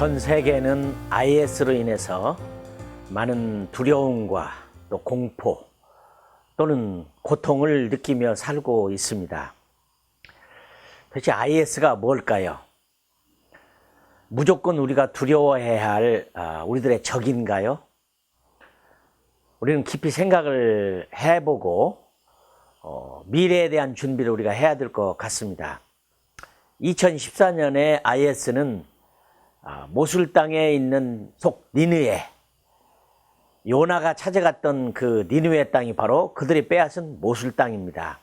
전 세계는 IS로 인해서 많은 두려움과 또 공포 또는 고통을 느끼며 살고 있습니다. 도대체 IS가 뭘까요? 무조건 우리가 두려워해야 할 우리들의 적인가요? 우리는 깊이 생각을 해보고 미래에 대한 준비를 우리가 해야 될 것 같습니다. 2014년에 IS는 모술 땅에 있는 속 니느웨, 요나가 찾아갔던 그 니느웨 땅이 바로 그들이 빼앗은 모술 땅입니다.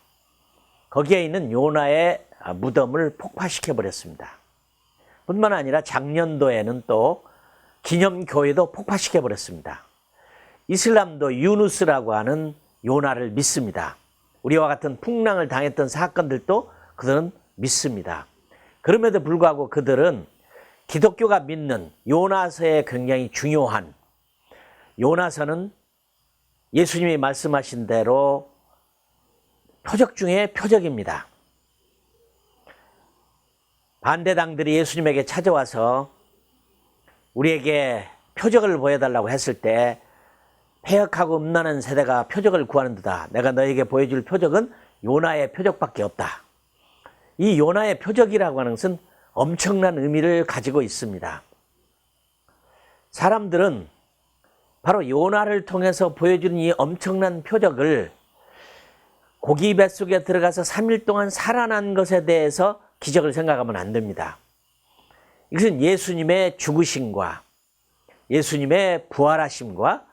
거기에 있는 요나의 무덤을 폭파시켜 버렸습니다. 뿐만 아니라 작년도에는 또 기념교회도 폭파시켜 버렸습니다. 이슬람도 유누스라고 하는 요나를 믿습니다. 우리와 같은 풍랑을 당했던 사건들도 그들은 믿습니다. 그럼에도 불구하고 그들은 기독교가 믿는 요나서에 굉장히 중요한, 요나서는 예수님이 말씀하신 대로 표적 중에 표적입니다. 반대당들이 예수님에게 찾아와서 우리에게 표적을 보여달라고 했을 때 패역하고 음란한 세대가 표적을 구하는 듯다. 내가 너에게 보여줄 표적은 요나의 표적밖에 없다. 이 요나의 표적이라고 하는 것은 엄청난 의미를 가지고 있습니다. 사람들은 바로 요나를 통해서 보여주는 이 엄청난 표적을 고기 뱃속에 들어가서 3일 동안 살아난 것에 대해서 기적을 생각하면 안 됩니다. 이것은 예수님의 죽으심과 예수님의 부활하심과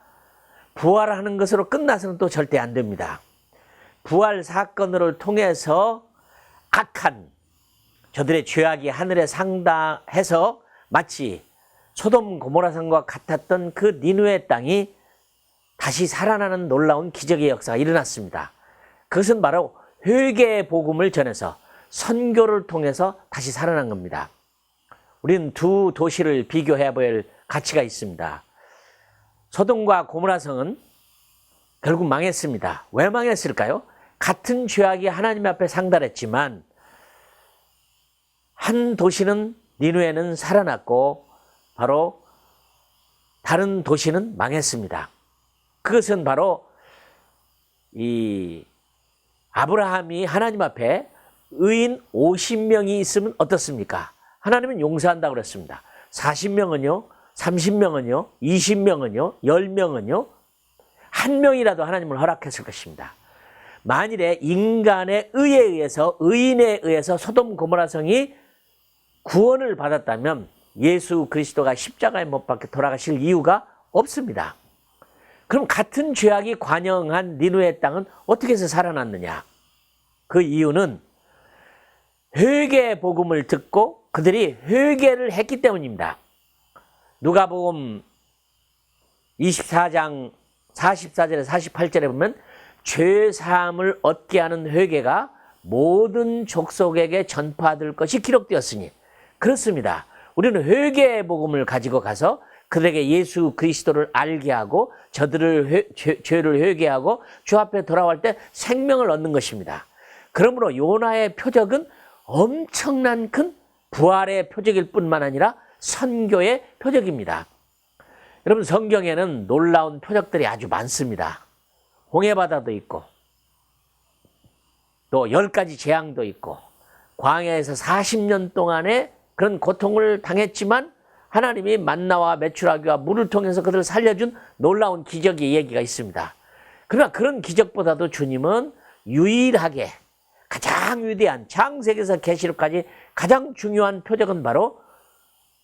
부활하는 것으로 끝나서는 또 절대 안 됩니다. 부활 사건을 통해서 악한 저들의 죄악이 하늘에 상당해서 마치 소돔 고모라 산과 같았던 그 니느웨 땅이 다시 살아나는 놀라운 기적의 역사가 일어났습니다. 그것은 바로 회개의 복음을 전해서 선교를 통해서 다시 살아난 겁니다. 우리는 두 도시를 비교해 볼 가치가 있습니다. 소돔과 고모라 성은 결국 망했습니다. 왜 망했을까요? 같은 죄악이 하나님 앞에 상달했지만 한 도시는 니느웨는 살아났고 바로 다른 도시는 망했습니다. 그것은 바로 이 아브라함이 하나님 앞에 의인 50명이 있으면 어떻습니까? 하나님은 용서한다고 그랬습니다. 40명은요, 30명은요, 20명은요, 10명은요, 한 명이라도 하나님을 허락했을 것입니다. 만일에 인간의 의에 의해서, 의인에 의해서 소돔 고모라 성이 구원을 받았다면 예수 그리스도가 십자가에 못 박혀 돌아가실 이유가 없습니다. 그럼 같은 죄악이 관영한 니느웨 땅은 어떻게 해서 살아났느냐? 그 이유는 회개의 복음을 듣고 그들이 회개를 했기 때문입니다. 누가복음 24장 44절에 48절에 보면 죄사함을 얻게 하는 회개가 모든 족속에게 전파될 것이 기록되었으니, 그렇습니다. 우리는 회개의 복음을 가지고 가서 그들에게 예수 그리스도를 알게 하고 저들을 죄를 회개하고 주 앞에 돌아올 때 생명을 얻는 것입니다. 그러므로 요나의 표적은 엄청난 큰 부활의 표적일 뿐만 아니라 선교의 표적입니다. 여러분, 성경에는 놀라운 표적들이 아주 많습니다. 홍해바다도 있고 또 10가지 재앙도 있고 광야에서 40년 동안의 그런 고통을 당했지만 하나님이 만나와 메추라기와 물을 통해서 그들을 살려준 놀라운 기적의 얘기가 있습니다. 그러나 그런 기적보다도 주님은 유일하게 가장 위대한 창세기에서 계시록까지 가장 중요한 표적은 바로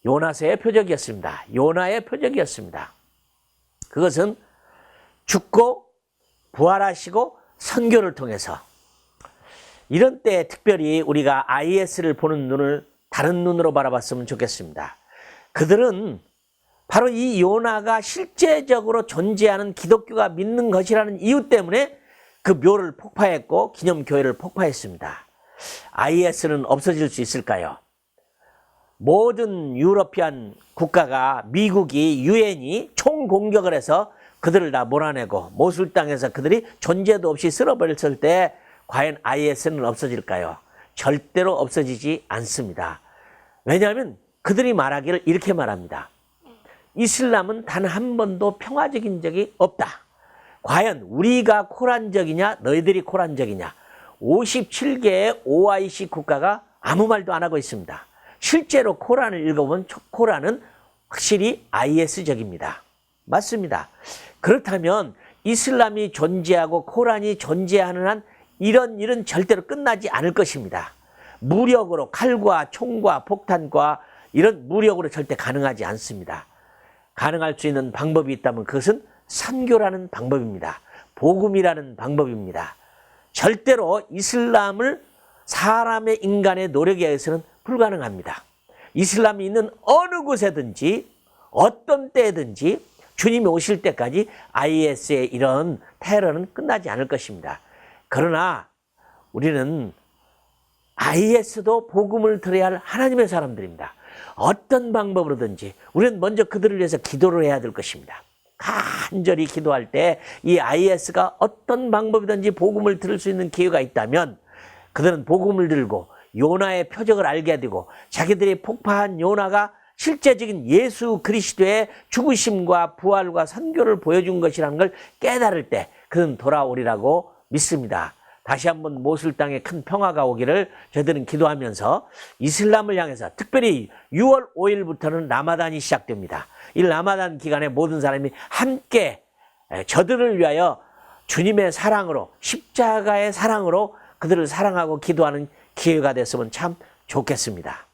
요나서의 표적이었습니다. 요나의 표적이었습니다. 그것은 죽고 부활하시고 선교를 통해서, 이런 때에 특별히 우리가 IS를 보는 눈을 다른 눈으로 바라봤으면 좋겠습니다. 그들은 바로 이 요나가 실제적으로 존재하는 기독교가 믿는 것이라는 이유 때문에 그 묘를 폭파했고 기념교회를 폭파했습니다. IS는 없어질 수 있을까요? 모든 유러피안 국가가, 미국이, 유엔이 총공격을 해서 그들을 다 몰아내고 모술 땅에서 그들이 존재도 없이 쓸어버렸을 때 과연 IS는 없어질까요? 절대로 없어지지 않습니다. 왜냐하면 그들이 말하기를 이렇게 말합니다. 이슬람은 단 한 번도 평화적인 적이 없다. 과연 우리가 코란적이냐 너희들이 코란적이냐. 57개의 OIC 국가가 아무 말도 안 하고 있습니다. 실제로 코란을 읽어보면 코란은 확실히 IS적입니다. 맞습니다. 그렇다면 이슬람이 존재하고 코란이 존재하는 한 이런 일은 절대로 끝나지 않을 것입니다. 무력으로 칼과 총과 폭탄과 이런 무력으로 절대 가능하지 않습니다. 가능할 수 있는 방법이 있다면 그것은 선교라는 방법입니다. 복음이라는 방법입니다. 절대로 이슬람을 사람의 인간의 노력에 의해서는 불가능합니다. 이슬람이 있는 어느 곳에든지 어떤 때든지 주님이 오실 때까지 IS의 이런 테러는 끝나지 않을 것입니다. 그러나 우리는 IS도 복음을 들어야 할 하나님의 사람들입니다. 어떤 방법으로든지 우리는 먼저 그들을 위해서 기도를 해야 될 것입니다. 간절히 기도할 때 이 IS가 어떤 방법이든지 복음을 들을 수 있는 기회가 있다면 그들은 복음을 들고 요나의 표적을 알게 되고 자기들이 폭파한 요나가 실제적인 예수 그리스도의 죽으심과 부활과 선교를 보여준 것이라는 걸 깨달을 때 그는 돌아오리라고 믿습니다. 다시 한번 모술 땅에 큰 평화가 오기를 저희들은 기도하면서 이슬람을 향해서 특별히 6월 5일부터는 라마단이 시작됩니다. 이 라마단 기간에 모든 사람이 함께 저들을 위하여 주님의 사랑으로 십자가의 사랑으로 그들을 사랑하고 기도하는 기회가 됐으면 참 좋겠습니다.